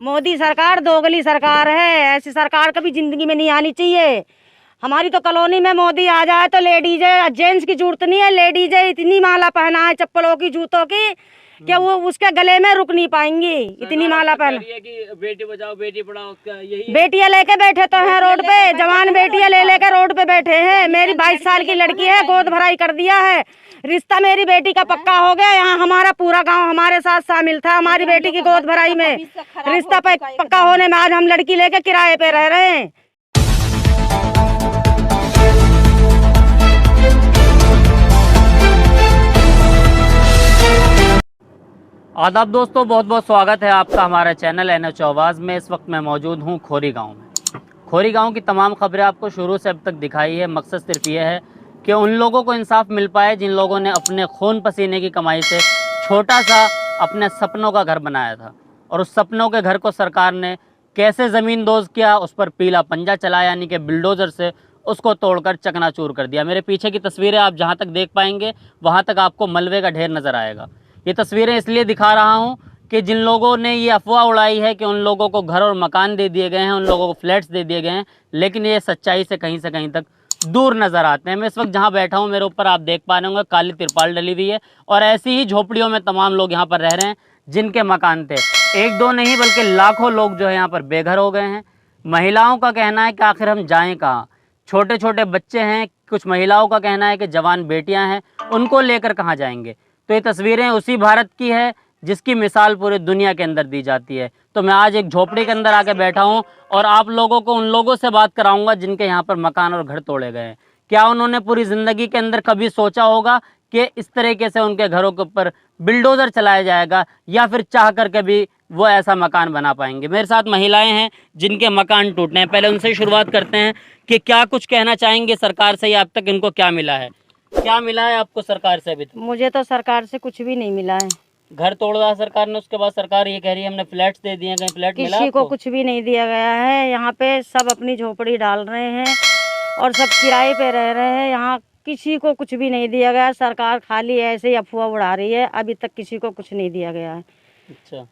मोदी सरकार दोगली सरकार है। ऐसी सरकार कभी जिंदगी में नहीं आनी चाहिए। हमारी तो कॉलोनी में मोदी आ जाए तो लेडीज है, जेंट्स की जरूरत नहीं है। लेडीज है इतनी माला पहना है चप्पलों की, जूतों की, कि वो उसके गले में रुक नहीं पाएंगी। इतनी माला पहना कि बेटी बचाओ बेटी पढ़ाओ, यही बेटियां लेके बैठे तो हैं रोड पे, जवान बेटियां ले लेके रोड पे बैठे हैं। मेरी 22 साल की लड़की है, गोद भराई कर दिया है। रिश्ता मेरी बेटी का पक्का हो गया। यहाँ हमारा पूरा गांव हमारे साथ शामिल था हमारी बेटी की गोद भराई में। रिश्ता पक्का होने में आज हम लड़की लेके किराए पे रह रहे हैं। आदाब दोस्तों, बहुत बहुत स्वागत है आपका हमारे चैनल NH आवाज़ में। इस वक्त मैं मौजूद हूं खोरी गांव में। खोरी गांव की तमाम खबरें आपको शुरू से अब तक दिखाई है। मकसद सिर्फ ये है कि उन लोगों को इंसाफ मिल पाए जिन लोगों ने अपने खून पसीने की कमाई से छोटा सा अपने सपनों का घर बनाया था, और उस सपनों के घर को सरकार ने कैसे ज़मींदोज़ किया, उस पर पीला पंजा चलाया, यानी कि बिल्डोज़र से उसको तोड़कर चकनाचूर कर दिया। मेरे पीछे की तस्वीरें आप जहाँ तक देख पाएंगे वहाँ तक आपको मलबे का ढेर नज़र आएगा। ये तस्वीरें इसलिए दिखा रहा हूँ कि जिन लोगों ने ये अफवाह उड़ाई है कि उन लोगों को घर और मकान दे दिए गए हैं, उन लोगों को फ्लैट्स दे दिए गए हैं, लेकिन ये सच्चाई से कहीं तक दूर नज़र आते हैं। मैं इस वक्त जहाँ बैठा हूँ मेरे ऊपर आप देख पा रहे होंगे काली तिरपाल डली हुई है, और ऐसी ही झोपड़ियों में तमाम लोग यहाँ पर रह रहे हैं जिनके मकान थे। एक दो नहीं बल्कि लाखों लोग जो है यहाँ पर बेघर हो गए हैं। महिलाओं का कहना है कि आखिर हम जाएँ कहाँ। छोटे छोटे बच्चे हैं, कुछ महिलाओं का कहना है कि जवान बेटियाँ हैं, उनको लेकर कहाँ जाएंगे। तो ये तस्वीरें उसी भारत की है जिसकी मिसाल पूरी दुनिया के अंदर दी जाती है। तो मैं आज एक झोपड़ी के अंदर आके बैठा हूँ और आप लोगों को उन लोगों से बात कराऊंगा जिनके यहाँ पर मकान और घर तोड़े गए हैं। क्या उन्होंने पूरी ज़िंदगी के अंदर कभी सोचा होगा कि इस तरीके से उनके घरों के ऊपर बिल्डोज़र चलाया जाएगा, या फिर चाह करके भी वो ऐसा मकान बना पाएंगे। मेरे साथ महिलाएं हैं जिनके मकान टूटे हैं। पहले उनसे शुरुआत करते हैं कि क्या कुछ कहना चाहेंगे सरकार से, या अब तक इनको क्या मिला है। क्या मिला है आपको सरकार से अभी तक? मुझे तो सरकार से कुछ भी नहीं मिला है। घर तोड़ रहा सरकार ने, उसके बाद सरकार ये कह रही है हमने फ्लैट्स दे दिए। कहीं फ्लैट मिला किसी को आपको? कुछ भी नहीं दिया गया है। यहाँ पे सब अपनी झोपड़ी डाल रहे हैं और सब किराए पे रह रहे हैं। यहाँ किसी को कुछ भी नहीं दिया गया। सरकार खाली ऐसे ही अफवाह उड़ा रही है। अभी तक किसी को कुछ नहीं दिया गया है। अच्छा,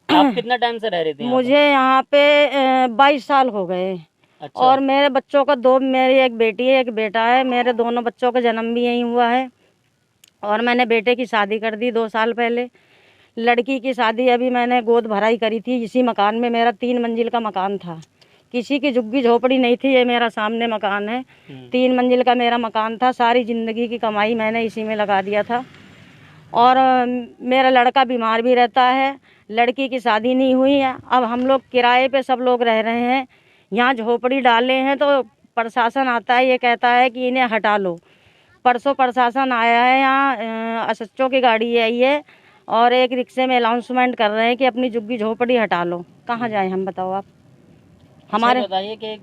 आप कितना टाइम से रह रही थी? मुझे यहाँ पे 22 साल हो गए। अच्छा। और मेरे बच्चों का मेरी एक बेटी है एक बेटा है। मेरे दोनों बच्चों का जन्म भी यहीं हुआ है, और मैंने बेटे की शादी कर दी 2 साल पहले। लड़की की शादी अभी मैंने गोद भराई करी थी इसी मकान में। मेरा 3 मंजिल का मकान था, किसी की झुग्गी झोपड़ी नहीं थी। ये मेरा सामने मकान है, 3 मंजिल का मेरा मकान था। सारी ज़िंदगी की कमाई मैंने इसी में लगा दिया था। और मेरा लड़का बीमार भी रहता है, लड़की की शादी नहीं हुई है। अब हम लोग किराए पे सब लोग रह रहे हैं। यहाँ झोपड़ी डाले हैं तो प्रशासन आता है, ये कहता है कि इन्हें हटा लो। परसों प्रशासन आया है, यहाँ SHO की गाड़ी आई है और एक रिक्शे में अनाउंसमेंट कर रहे हैं कि अपनी झुग्गी झोपड़ी हटा लो। कहाँ जाएं हम, बताओ आप। हमारे बताइए कि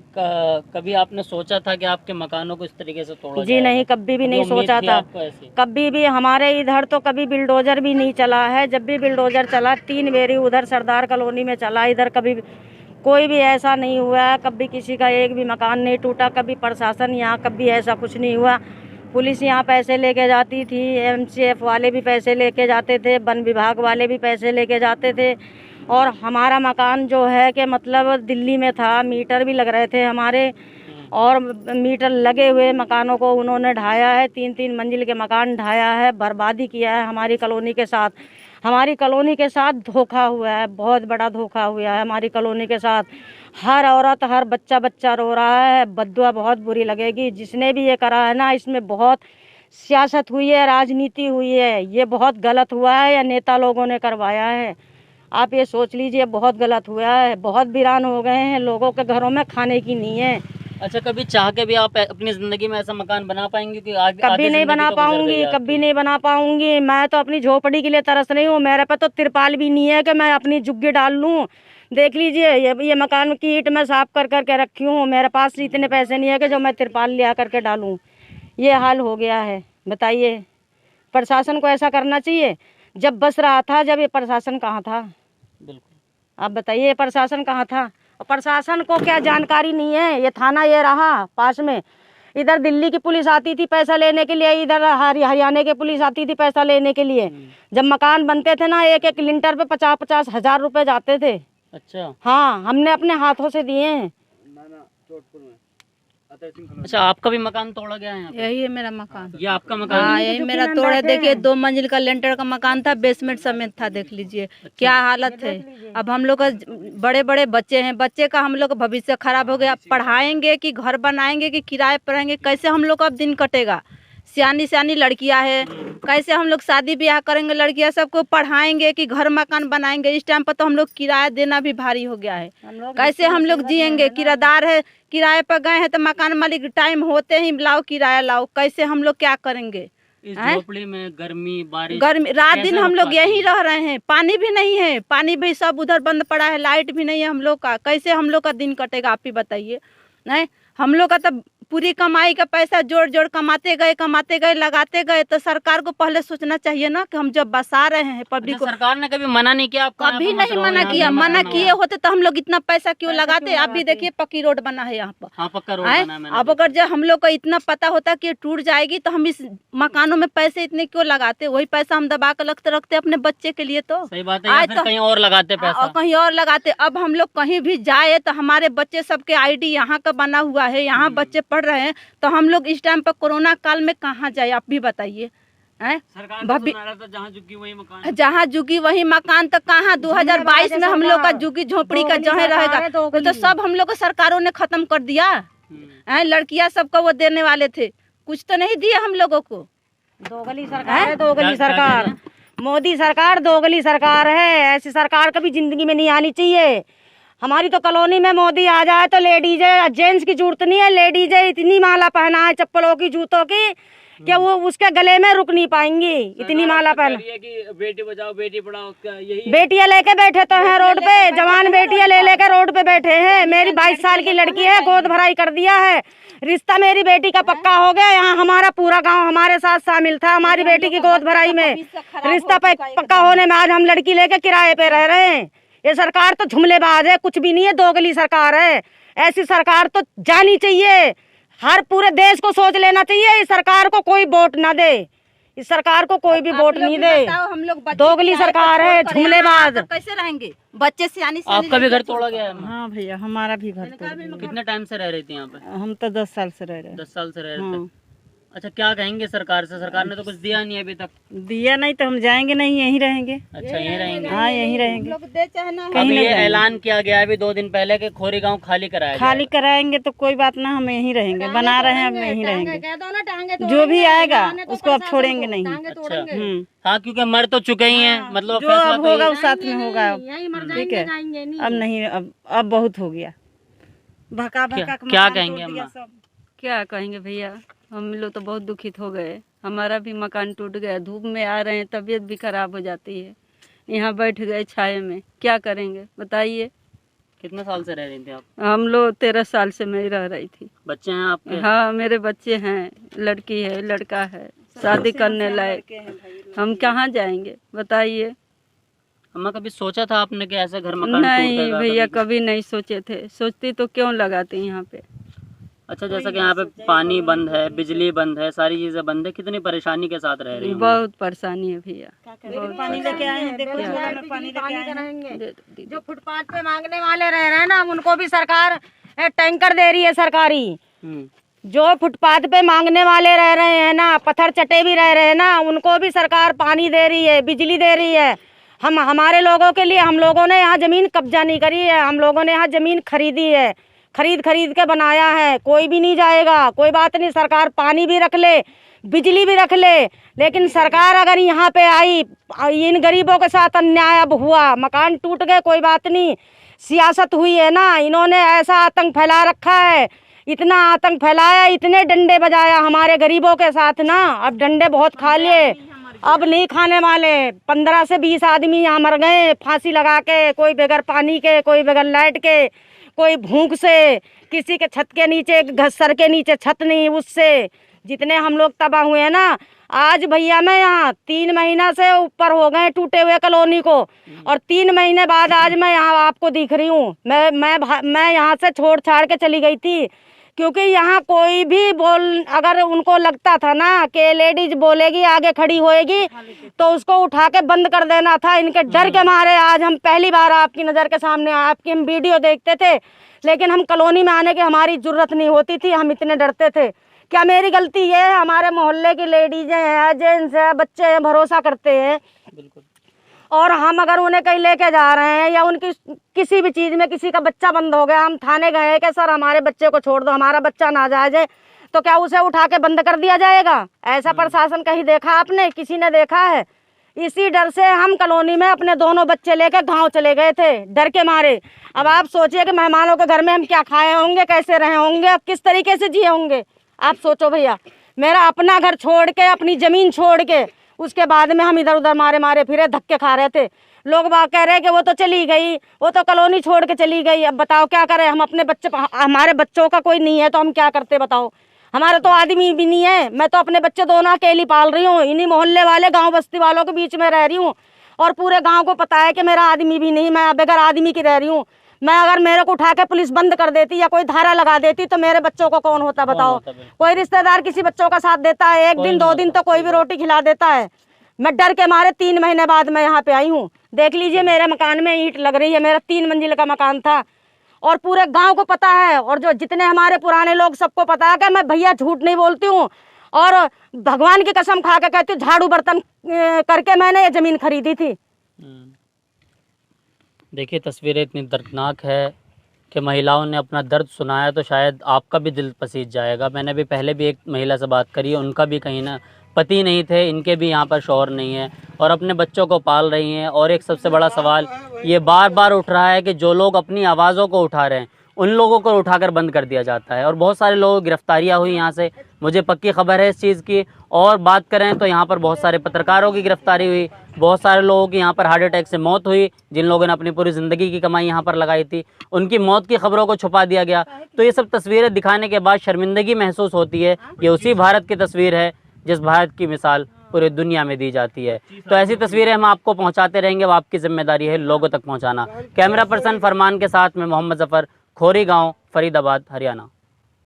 कभी आपने सोचा था कि आपके मकानों को इस तरीके से तोड़ा जी जाएगा? नहीं, कभी भी नहीं उम्मीद सोचा थी था। आपको ऐसी? कभी भी हमारे इधर तो कभी बिल्डोजर भी नहीं चला है। जब भी बिल्डोजर चला 3 बेरी उधर सरदार कॉलोनी में चला, इधर कभी कोई भी ऐसा नहीं हुआ है। कभी किसी का एक भी मकान नहीं टूटा। कभी प्रशासन यहाँ कभी ऐसा कुछ नहीं हुआ। पुलिस यहाँ पैसे लेके जाती थी, MCF वाले भी पैसे लेके जाते थे, वन विभाग वाले भी पैसे लेके जाते थे। और हमारा मकान जो है कि मतलब दिल्ली में था, मीटर भी लग रहे थे हमारे, और मीटर लगे हुए मकानों को उन्होंने ढाया है। 3-3 मंजिल के मकान ढाया है, बर्बादी किया है हमारी कॉलोनी के साथ। हमारी कॉलोनी के साथ धोखा हुआ है, बहुत बड़ा धोखा हुआ है हमारी कॉलोनी के साथ। हर औरत हर बच्चा रो रहा है। बद्दुआ बहुत बुरी लगेगी। जिसने भी ये करा है ना, इसमें बहुत सियासत हुई है, राजनीति हुई है। ये बहुत गलत हुआ है, या नेता लोगों ने करवाया है। आप ये सोच लीजिए, बहुत गलत हुआ है। बहुत वीरान हो गए हैं, लोगों के घरों में खाने की नहीं है। अच्छा, कभी चाह के भी आप अपनी ज़िंदगी में ऐसा मकान बना पाएंगे कि कभी नहीं बना पाऊंगी, कभी नहीं बना पाऊंगी। मैं तो अपनी झोपड़ी के लिए तरस रही हूँ। मेरे पे तो तिरपाल भी नहीं है कि मैं अपनी झुग्गी डाल लूँ। देख लीजिए, ये मकान की ईंट मैं साफ कर करके रखी हूँ। मेरे पास इतने पैसे नहीं है कि जो मैं तिरपाल लिया करके डालूँ। ये हाल हो गया है। बताइए, प्रशासन को ऐसा करना चाहिए। जब बस रहा था, जब ये प्रशासन कहाँ था? बिल्कुल, आप बताइए, ये प्रशासन कहाँ था? प्रशासन को क्या जानकारी नहीं है? ये थाना ये रहा पास में। इधर दिल्ली की पुलिस आती थी पैसा लेने के लिए, इधर हरियाणा की पुलिस आती थी पैसा लेने के लिए। जब मकान बनते थे ना, एक लिंटर पे 50-50 हज़ार रुपए जाते थे। अच्छा हाँ, हमने अपने हाथों से दिए हैं। अच्छा, आपका भी मकान तोड़ा गया है यहाँ पे? यही है मेरा मकान। ये आपका मकान हाँ, है? यही मेरा तोड़ा। देखिए 2 मंजिल का लेंटर का मकान था, बेसमेंट समेत था। देख लीजिए क्या हालत है। अब हम लोग का बड़े बड़े बच्चे हैं, बच्चे का हम लोग का भविष्य खराब हो गया। पढ़ाएंगे कि घर बनाएंगे कि किराए पर रहेंगे, कैसे हम लोग का अब दिन कटेगा। सियानी सियानी लड़कियां है, कैसे हम लोग शादी ब्याह करेंगे। लड़कियां सबको पढ़ाएंगे कि घर मकान बनाएंगे। इस टाइम पर तो हम लोग किराया देना भी भारी हो गया है। कैसे हम लोग जिएंगे। किराएदार है, किराए पर गए हैं तो मकान मालिक टाइम होते ही लाओ किराया लाओ। कैसे हम लोग क्या करेंगे। इस झोपड़ी में गर्मी बारिश गर्मी रात दिन हम लोग कैसे यहीं रह रहे हैं। पानी भी नहीं है, पानी भी सब उधर बंद पड़ा है, लाइट भी नहीं है हम लोग का। कैसे हम लोग का दिन कटेगा आप ही बताइए। नहीं, हम लोग का तो पूरी कमाई का पैसा जोड़ जोड़ कमाते गए लगाते गए। तो सरकार को पहले सोचना चाहिए ना कि हम जब बसा रहे हैं पब्लिक को। सरकार ने कभी मना नहीं किया आपको? कभी नहीं मना किया। मना किए होते तो हम लोग इतना पैसा क्यों लगाते। अब भी देखिए पक्की रोड बना है यहाँ पर। हाँ, पक्का रोड बना है मैंने अब अगर जब हम लोग को इतना पता होता कि टूट जाएगी तो हम इस मकानों में पैसे इतने क्यों लगाते। वही पैसा हम दबा कर रखते अपने बच्चे के लिए। तो सही बात है, या फिर कहीं और लगाते पैसा। कहीं और लगाते। अब हम लोग कहीं भी जाए तो हमारे बच्चे सबके आईडी यहाँ का बना हुआ है, यहाँ बच्चे पढ़ रहे हैं। तो हम लोग इस टाइम पर कोरोना काल में कहाँ जाए आप भी बताइए। सरकार तो सुना रहा था जहाँ झुकी वही मकान, जहाँ झुकी वही मकान। तो कहाँ 2022 में हम लोग का झुकी झोपड़ी का जहाँ रहेगा तो सब हम लोग को सरकारों ने खत्म कर दिया। लड़कियां सबको वो देने वाले थे, कुछ तो नहीं दिया हम लोगों को। दोगली सरकार है, दोगली सरकार। मोदी सरकार दोगली सरकार है। ऐसी सरकार कभी जिंदगी में नहीं आनी चाहिए। हमारी तो कॉलोनी में मोदी आ जाए तो लेडीज है, जेंट्स की जरूरत नहीं है। लेडीज है इतनी माला पहना है चप्पलों की जूतों की कि वो उसके गले में रुक नहीं पाएंगी। इतनी माला पहना कि बेटी बचाओ बेटी पढ़ाओ, यही बेटियां लेके बैठे तो हैं रोड पे। जवान बेटियां ले लेकर रोड पे बैठे हैं। मेरी 22 साल की लड़की है, गोद भराई कर दिया है। रिश्ता मेरी बेटी का पक्का हो गया। यहाँ हमारा पूरा गांव हमारे साथ शामिल था हमारी बेटी की गोद भराई में। रिश्ता पक्का होने में आज हम लड़की लेके किराए पे रह रहे हैं। ये सरकार तो झुमलेबाज है, कुछ भी नहीं है, दोगली सरकार है। ऐसी सरकार तो जानी चाहिए। हर पूरे देश को सोच लेना चाहिए। इस सरकार को कोई वोट ना दे, इस सरकार को कोई भी वोट नहीं दे। हम लोग दोगली सरकार है, झुमलेबाज। कैसे रहेंगे बच्चे सियानी। आपका भी घर तोड़ा गया है? हाँ भैया, हमारा भी घर तोड़ दिया। कितने टाइम से रह रही थी यहाँ पे? हम तो 10 साल से रह रहे हैं। 10 साल से रह रहे थे। अच्छा, क्या कहेंगे सरकार से? सरकार ने तो कुछ दिया नहीं अभी तक। दिया नहीं तो हम जाएंगे नहीं, यहीं रहेंगे। अच्छा, यहीं रहेंगे? हाँ, यहीं रहेंगे। अभी ये ऐलान किया गया है अभी 2 दिन पहले कि खोरी गांव खाली कराया खाली कराएंगे तो कोई बात ना, हम यहीं रहेंगे। बना रहे हैं, अब यहीं रहेंगे। जो भी आएगा उसको अब छोड़ेंगे नहीं। अच्छा, हाँ, क्योंकि मर तो चुके ही हैं, मतलब जो फैसला अब तो होगा उस साथ में होगा। ठीक है, अब नहीं, अब बहुत हो गया। भका भका क्या कहेंगे अम्मा? क्या कहेंगे भैया, हम लोग तो बहुत दुखित हो गए। हमारा भी मकान टूट गया। धूप में आ रहे हैं, तबीयत भी खराब हो जाती है। यहाँ बैठ गए छाये में, क्या करेंगे बताइए। कितने साल से रह रही थी आप? हम लोग 13 साल से मैं रह रही थी। बच्चे हैं आपके? हाँ, मेरे बच्चे हैं, लड़की है लड़का है, शादी करने लायक। हम कहाँ जाएंगे बताइए। अम्मा, कभी सोचा था आपने कि ऐसे घर मकान नहीं टूटेगा भैया, कभी नहीं सोचे थे। सोचती तो क्यों लगाती यहाँ पे। अच्छा, जैसा कि यहाँ पे पानी बंद है, बिजली बंद है, सारी चीजें बंद है, कितनी परेशानी के साथ रह रही हैं? बहुत परेशानी है भैया। पानी लेके आए हैं, देखो पानी लेके आए हैं। जो फुटपाथ पे मांगने वाले रह रहे हैं ना, उनको भी सरकार टैंकर दे रही है सरकारी। जो फुटपाथ पे मांगने वाले रह रहे हैं ना, पत्थर चटे भी रह रहे हैं ना, उनको भी सरकार पानी दे रही है, बिजली दे रही है। हम हमारे लोगों के लिए, हम लोगों ने यहाँ जमीन कब्जा नहीं करी है, हम लोगों ने यहाँ जमीन खरीदी है, खरीद के बनाया है। कोई भी नहीं जाएगा, कोई बात नहीं। सरकार पानी भी रख ले, बिजली भी रख ले, लेकिन सरकार अगर यहाँ पे आई, इन गरीबों के साथ अन्याय अब हुआ, मकान टूट गए, कोई बात नहीं, सियासत हुई है ना, इन्होंने ऐसा आतंक फैला रखा है, इतना आतंक फैलाया, इतने डंडे बजाया हमारे गरीबों के साथ ना। अब डंडे बहुत खा लिए, अब नहीं खाने वाले। 15 से 20 आदमी यहाँ मर गए फांसी लगा के, कोई बगैर पानी के, कोई बगैर लाइट के, कोई भूख से, किसी के छत के नीचे, सर के नीचे छत नहीं, उससे जितने हम लोग तबाह हुए हैं ना। आज भैया मैं यहाँ 3 महीना से ऊपर हो गए टूटे हुए कॉलोनी को, और 3 महीने बाद आज मैं यहाँ आपको दिख रही हूँ। मैं यहाँ से छोड़ छाड़ के चली गई थी। क्योंकि यहाँ कोई भी अगर उनको लगता था ना कि लेडीज बोलेगी आगे खड़ी होएगी तो उसको उठा के बंद कर देना था। इनके डर के मारे आज हम पहली बार आपकी नज़र के सामने, आपकी हम वीडियो देखते थे, लेकिन हम कॉलोनी में आने की हमारी जरूरत नहीं होती थी, हम इतने डरते थे। क्या मेरी गलती ये है? हमारे मोहल्ले की लेडीजें हैं, जेंट्स हैं, बच्चे हैं, भरोसा करते हैं, और हम अगर उन्हें कहीं लेके जा रहे हैं या उनकी किसी भी चीज़ में किसी का बच्चा बंद हो गया, हम थाने गए हैं कि सर हमारे बच्चे को छोड़ दो, हमारा बच्चा नाजायज है, तो क्या उसे उठा के बंद कर दिया जाएगा? ऐसा प्रशासन कहीं देखा आपने? किसी ने देखा है? इसी डर से हम कॉलोनी में अपने दोनों बच्चे लेकर गांव चले गए थे, डर के मारे। अब आप सोचिए कि मेहमानों के घर में हम क्या खाए होंगे, कैसे रहे होंगे, किस तरीके से जिए होंगे, आप सोचो भैया। मेरा अपना घर छोड़ के, अपनी ज़मीन छोड़ के, उसके बाद में हम इधर उधर मारे फिरे, धक्के खा रहे थे। लोग बात कह रहे हैं कि वो तो चली गई, वो तो कॉलोनी छोड़ के चली गई। अब बताओ क्या करें हम? अपने बच्चे, हमारे बच्चों का कोई नहीं है तो हम क्या करते बताओ? हमारा तो आदमी भी नहीं है, मैं तो अपने बच्चे दोनों अकेली पाल रही हूँ, इन्हीं मोहल्ले वाले गांव बस्ती वालों के बीच में रह रही हूँ, और पूरे गांव को पता है कि मेरा आदमी भी नहीं, मैं बगैर आदमी की रह रही हूँ। मैं अगर मेरे को उठा के पुलिस बंद कर देती या कोई धारा लगा देती तो मेरे बच्चों को कौन होता बताओ? कोई रिश्तेदार किसी बच्चों का साथ देता है? एक दिन 2 दिन तो कोई भी रोटी खिला देता है। मैं डर के मारे 3 महीने बाद मैं यहाँ पे आई हूँ। देख लीजिए मेरे मकान में ईंट लग रही है, मेरा 3 मंजिल का मकान था, और पूरे गांव को पता है, और जो जितने हमारे पुराने लोग सबको पता है कि मैं भैया झूठ नहीं बोलती हूँ, और भगवान की कसम खा के कहती हूँ, झाड़ू बर्तन करके मैंने ये ज़मीन खरीदी थी। देखिए तस्वीरें इतनी दर्दनाक है कि महिलाओं ने अपना दर्द सुनाया तो शायद आपका भी दिल पसीज जाएगा। मैंने भी पहले भी एक महिला से बात करी है, उनका भी कहीं ना पति नहीं थे, इनके भी यहाँ पर शौहर नहीं है, और अपने बच्चों को पाल रही हैं। और एक सबसे बड़ा सवाल ये बार बार उठ रहा है कि जो लोग अपनी आवाज़ों को उठा रहे हैं उन लोगों को उठाकर बंद कर दिया जाता है, और बहुत सारे लोगों की गिरफ्तारियाँ हुई यहाँ से, मुझे पक्की खबर है इस चीज़ की। और बात करें तो यहाँ पर बहुत सारे पत्रकारों की गिरफ्तारी हुई, बहुत सारे लोगों की यहाँ पर हार्ट अटैक से मौत हुई, जिन लोगों ने अपनी पूरी ज़िंदगी की कमाई यहाँ पर लगाई थी, उनकी मौत की खबरों को छुपा दिया गया। तो ये सब तस्वीरें दिखाने के बाद शर्मिंदगी महसूस होती है। ये उसी भारत की तस्वीर है जिस भारत की मिसाल पूरी दुनिया में दी जाती है। तो ऐसी तस्वीरें हम आपको पहुंचाते रहेंगे, वो आपकी जिम्मेदारी है लोगों तक पहुंचाना। कैमरा पर्सन फरमान के साथ में मोहम्मद जफर, खोरी गांव, फरीदाबाद, हरियाणा।